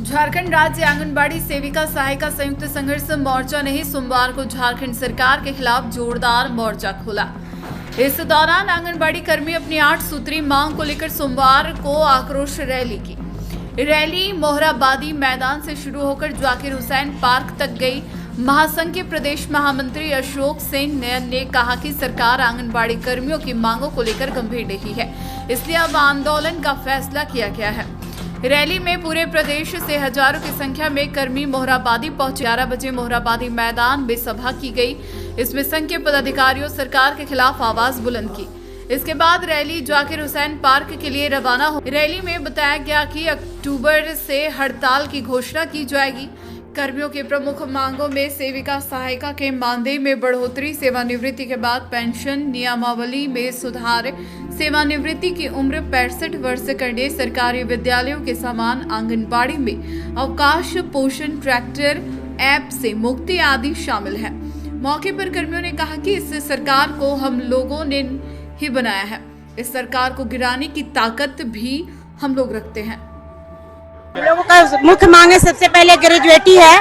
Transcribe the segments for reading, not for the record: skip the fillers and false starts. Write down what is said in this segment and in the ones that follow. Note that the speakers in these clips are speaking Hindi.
झारखंड राज्य आंगनबाड़ी सेविका सहायिका संयुक्त संघर्ष मोर्चा ने ही सोमवार को झारखंड सरकार के खिलाफ जोरदार मोर्चा खोला। इस दौरान आंगनबाड़ी कर्मी अपनी 8 सूत्री मांग को लेकर सोमवार को आक्रोश रैली की। रैली मोहराबादी मैदान से शुरू होकर जाकिर हुसैन पार्क तक गई। महासंघ के प्रदेश महामंत्री अशोक सेन ने कहा कि सरकार आंगनबाड़ी कर्मियों की मांगों को लेकर गंभीर नहीं है, इसलिए अब आंदोलन का फैसला किया गया है। रैली में पूरे प्रदेश से हजारों की संख्या में कर्मी मोहराबादी पहुंचे। 11 बजे मोहराबादी मैदान में सभा की गई। इसमें संघ के पदाधिकारियों सरकार के खिलाफ आवाज बुलंद की। इसके बाद रैली जाकिर हुसैन पार्क के लिए रवाना हो। रैली में बताया गया कि अक्टूबर से हड़ताल की घोषणा की जाएगी। कर्मियों की प्रमुख मांगों में सेविका सहायिका के मानदेय में बढ़ोतरी, सेवानिवृत्ति के बाद पेंशन नियमावली में सुधार, सेवानिवृत्ति की उम्र 65 वर्ष करने, सरकारी विद्यालयों के समान आंगनबाड़ी में अवकाश, पोषण, ट्रैक्टर ऐप से मुक्ति आदि शामिल है। मौके पर कर्मियों ने कहा कि इस सरकार को हम लोगों ने ही बनाया है, इस सरकार को गिराने की ताकत भी हम लोग रखते हैं। हम लोगों का मुख्य मांग है, सबसे पहले ग्रेजुएटी है,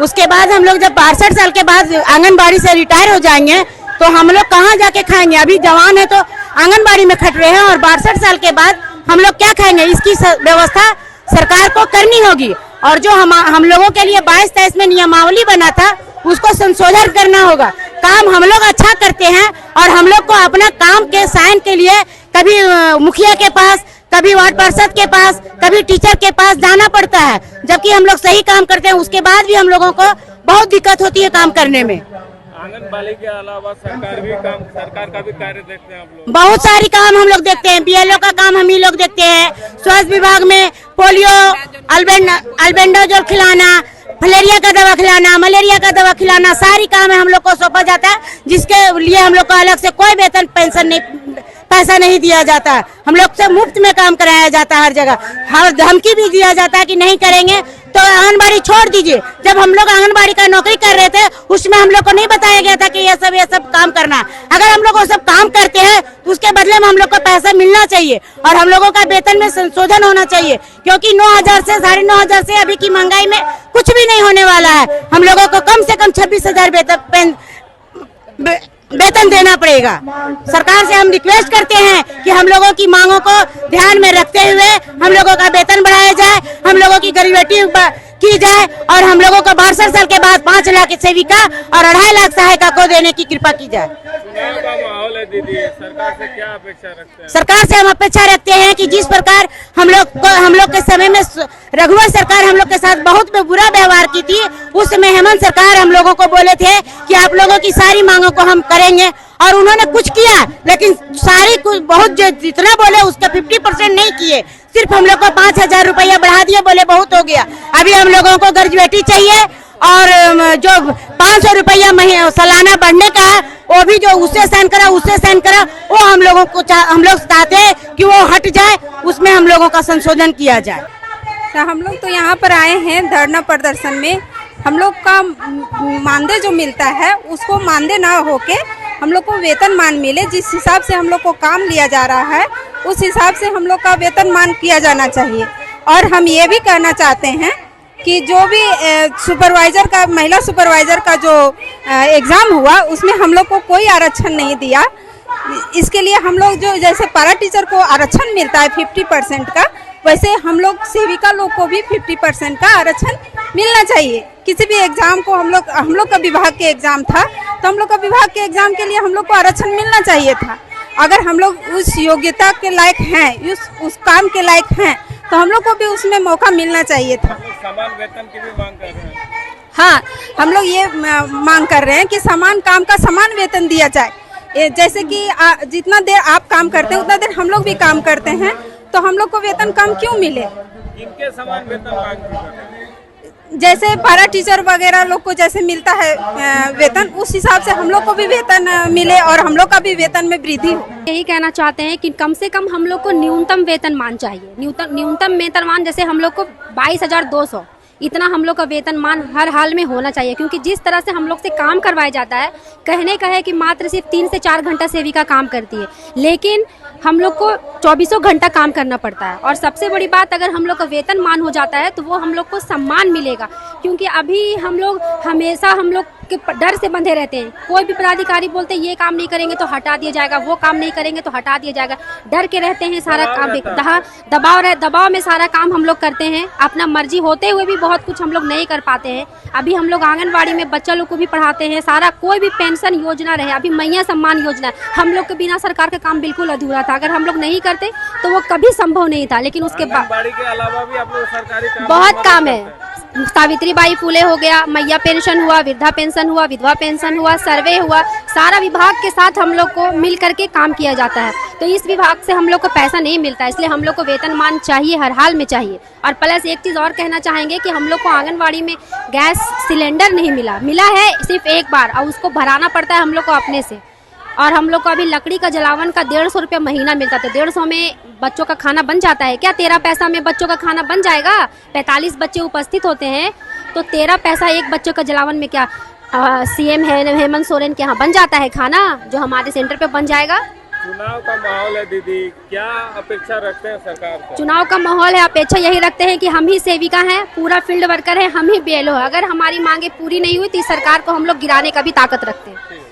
उसके बाद हम लोग जब 62 साल के बाद आंगनबाड़ी से रिटायर हो जाएंगे तो हम लोग कहाँ जाके खाएंगे। अभी जवान है तो आंगनबाड़ी में खट रहे हैं और 62 साल के बाद हम लोग क्या खाएंगे। इसकी व्यवस्था सरकार को करनी होगी और जो हम लोगों के लिए 22-23 में नियमावली बना था उसको संशोधन करना होगा। काम हम लोग अच्छा करते हैं और हम लोग को अपना काम के साइन के लिए कभी मुखिया के पास, कभी वार्ड पार्षद के पास, कभी टीचर के पास जाना पड़ता है, जबकि हम लोग सही काम करते हैं। उसके बाद भी हम लोगों को बहुत दिक्कत होती है काम करने में। आंगनबाड़ी के अलावा सरकार का भी कार्य देखते हैं आप लोग? बहुत सारी काम हम लोग देखते हैं। बीएलओ का काम हम ही लोग देखते हैं। स्वास्थ्य विभाग में पोलियो, अल्बेंडाजोल खिलाना, फलेरिया का दवा खिलाना, मलेरिया का दवा खिलाना, सारी काम है हम लोग को सौंपा जाता है, जिसके लिए हम लोग को अलग से कोई वेतन पेंशन नहीं, पैसा नहीं दिया जाता। हम लोग से मुफ्त में काम कराया जाता है हर जगह। हर धमकी भी दिया जाता है कि नहीं करेंगे तो आंगनबाड़ी छोड़ दीजिए। जब हम लोग आंगनबाड़ी का नौकरी कर रहे थे उसमें हम लोग को नहीं बताया गया था कि ये सब काम करना। अगर हम लोग वो सब काम करते हैं तो उसके बदले में हम लोग को पैसा मिलना चाहिए और हम लोगों का वेतन में संशोधन होना चाहिए, क्योंकि 9,000 से 9,500 से अभी की महंगाई में कुछ भी नहीं होने वाला है। हम लोगों को कम से कम 26,000 वेतन देना पड़ेगा। सरकार से हम रिक्वेस्ट करते हैं कि हम लोगों की मांगों को ध्यान में रखते हुए हम लोगों का वेतन बढ़ाया जाए, हम लोगों की ग्रेजुएटी की जाए और हम लोगों को 62 साल के बाद 5 लाख सेविका और 2.5 लाख सहायिका को देने की कृपा की जाए। चुनाव का माहौल है दीदी, सरकार से क्या अपेक्षा रखते हैं? सरकार से हम अपेक्षा रखते हैं कि जिस प्रकार हम लोग के समय में रघुवर सरकार हम लोग के साथ बहुत बुरा व्यवहार की थी, उस समय हेमंत सरकार हम लोगों को बोले थे कि आप लोगों की सारी मांगों को हम करेंगे और उन्होंने कुछ किया, लेकिन सारी बहुत जितना बोले उसका 50% नहीं किए। सिर्फ हम लोग को 5,000 रुपया बढ़ा दिए, बोले बहुत हो गया। अभी हम लोगों को ग्रेजुएटी चाहिए और जो 500 रुपया सालाना बढ़ने का है वो भी जो उससे साइन करा वो हम लोग चाहते हैं कि वो हट जाए, उसमें हम लोगों का संशोधन किया जाए। तो हम लोग तो यहाँ पर आए हैं धरना प्रदर्शन में। हम लोग का मानदेय जो मिलता है उसको मानदेय ना होके हम लोग को वेतन मान मिले। जिस हिसाब से हम लोग को काम लिया जा रहा है उस हिसाब से हम लोग का वेतन मान किया जाना चाहिए। और हम ये भी कहना चाहते हैं कि जो भी सुपरवाइजर का, महिला सुपरवाइजर का जो एग्ज़ाम हुआ उसमें हम लोग को कोई आरक्षण नहीं दिया। इसके लिए हम लोग जो जैसे पारा टीचर को आरक्षण मिलता है 50% का, वैसे हम लोग सेविका लोग को भी 50% का आरक्षण मिलना चाहिए। किसी भी एग्ज़ाम को हम लोग का विभाग के एग्ज़ाम था तो हम लोग का विभाग के एग्ज़ाम के लिए हम लोग को आरक्षण मिलना चाहिए था। अगर हम लोग उस योग्यता के लायक हैं, उस काम के लायक हैं तो हम लोग को भी उसमें मौका मिलना चाहिए था। समान वेतन की भी मांग कर रहे हैं। हाँ, हम लोग ये मांग कर रहे हैं कि समान काम का समान वेतन दिया जाए। जैसे कि जितना देर आप काम करते हैं उतना देर हम लोग भी काम करते हैं, तो हम लोग को वेतन कम क्यों मिले? इनके समान वेतन मांग कर रहे हैं। जैसे पारा टीचर वगैरह लोग को जैसे मिलता है वेतन, उस हिसाब से हम लोग को भी वेतन मिले और हम लोग का भी वेतन में वृद्धि हो। यही कहना चाहते हैं कि कम से कम हम लोग को न्यूनतम वेतनमान चाहिए। न्यूनतम वेतनमान जैसे हम लोग को 22,200 इतना हम लोग का वेतनमान हर हाल में होना चाहिए, क्योंकि जिस तरह से हम लोग से काम करवाया जाता है, कहने का है कि मात्र सिर्फ 3 से 4 घंटा सेविका काम करती है, लेकिन हम लोग को 24 घंटा काम करना पड़ता है। और सबसे बड़ी बात, अगर हम लोग का वेतन मान हो जाता है तो वो हम लोग को सम्मान मिलेगा, क्योंकि अभी हम लोग हमेशा हम लोग के डर से बंधे रहते हैं। कोई भी पदाधिकारी बोलते हैं ये काम नहीं करेंगे तो हटा दिया जाएगा, वो काम नहीं करेंगे तो हटा दिया जाएगा, डर के रहते हैं। सारा काम दबाव में सारा काम हम लोग करते हैं। अपना मर्जी होते हुए भी बहुत कुछ हम लोग नहीं कर पाते हैं। अभी हम लोग आंगनबाड़ी में बच्चा लोग को भी पढ़ाते हैं। सारा कोई भी पेंशन योजना रहे, अभी मैया सम्मान योजना, हम लोग के बिना सरकार का काम बिल्कुल अधूरा था। अगर हम लोग नहीं करते तो वो कभी संभव नहीं था। लेकिन उसके बाद आंगनबाड़ी के अलावा भी आप लोग सरकारी काम बहुत काम है। सावित्रीबाई फुले हो गया, मैया पेंशन हुआ, वृद्धा पेंशन हुआ, विधवा पेंशन हुआ, सर्वे हुआ, सारा विभाग के साथ हम लोग को मिल करके काम किया जाता है। तो इस विभाग से हम लोग को पैसा नहीं मिलता, इसलिए हम लोग को वेतनमान चाहिए, हर हाल में चाहिए। और प्लस एक चीज़ और कहना चाहेंगे कि हम लोग को आंगनबाड़ी में गैस सिलेंडर नहीं मिला है सिर्फ एक बार, और उसको भराना पड़ता है हम लोग को अपने से। और हम लोग को अभी लकड़ी का जलावन का 150 रुपया महीना मिलता था। 150 में बच्चों का खाना बन जाता है क्या? 13 पैसा में बच्चों का खाना बन जाएगा? 45 बच्चे उपस्थित होते हैं तो 13 पैसा एक बच्चों का जलावन में क्या सीएम हेमंत सोरेन के यहाँ बन जाता है खाना, जो हमारे सेंटर पे बन जाएगा। चुनाव का माहौल है दीदी, क्या अपेक्षा रखते हैं सरकार से? चुनाव का माहौल है, अपेक्षा यही रखते हैं कि हम ही सेविका हैं, पूरा फील्ड वर्कर है, हम ही BLO। अगर हमारी मांगे पूरी नहीं हुई तो इस सरकार को हम लोग गिराने का भी ताकत रखते हैं।